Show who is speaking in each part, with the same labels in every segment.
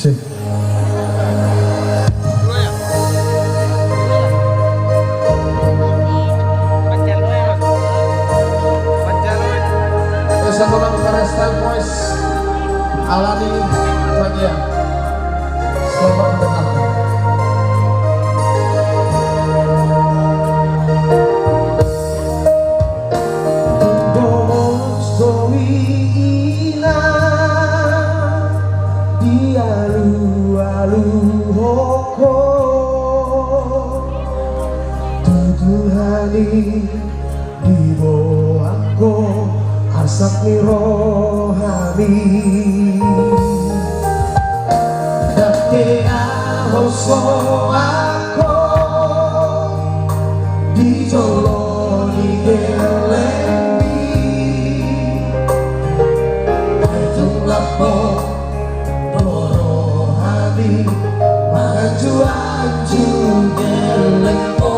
Speaker 1: Sih. Satu lagu Style Voice Alani bagian. Selamat mendengarkan.
Speaker 2: Di bawahku asap rohani dati ahoso aku di joloni gelemi jumlahmu rohani maju aju gelemo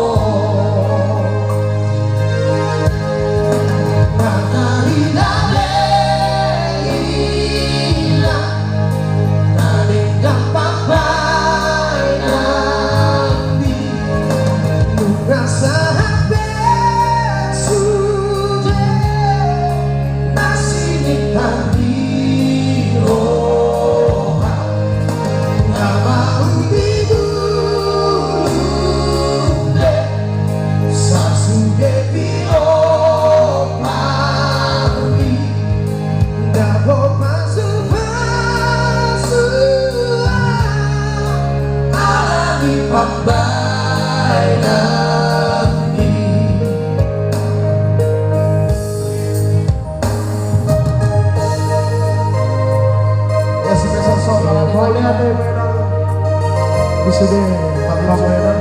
Speaker 1: bisa deh pagpapainan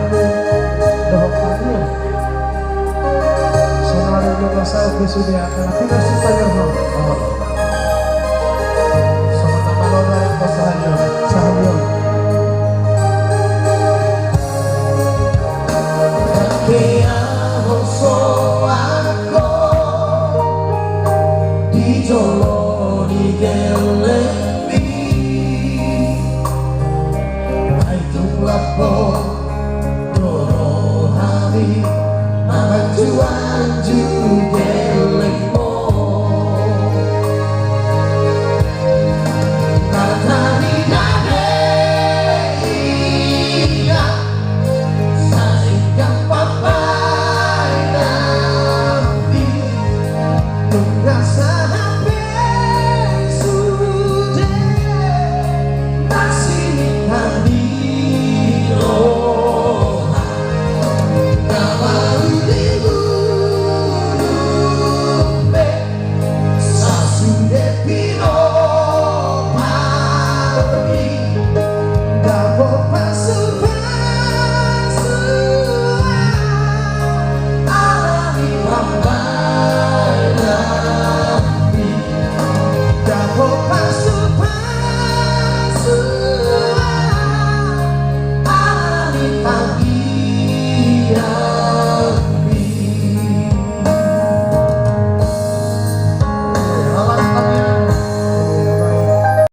Speaker 1: dahok tayo sonari juga saya bisa deh akan tidak sih tanya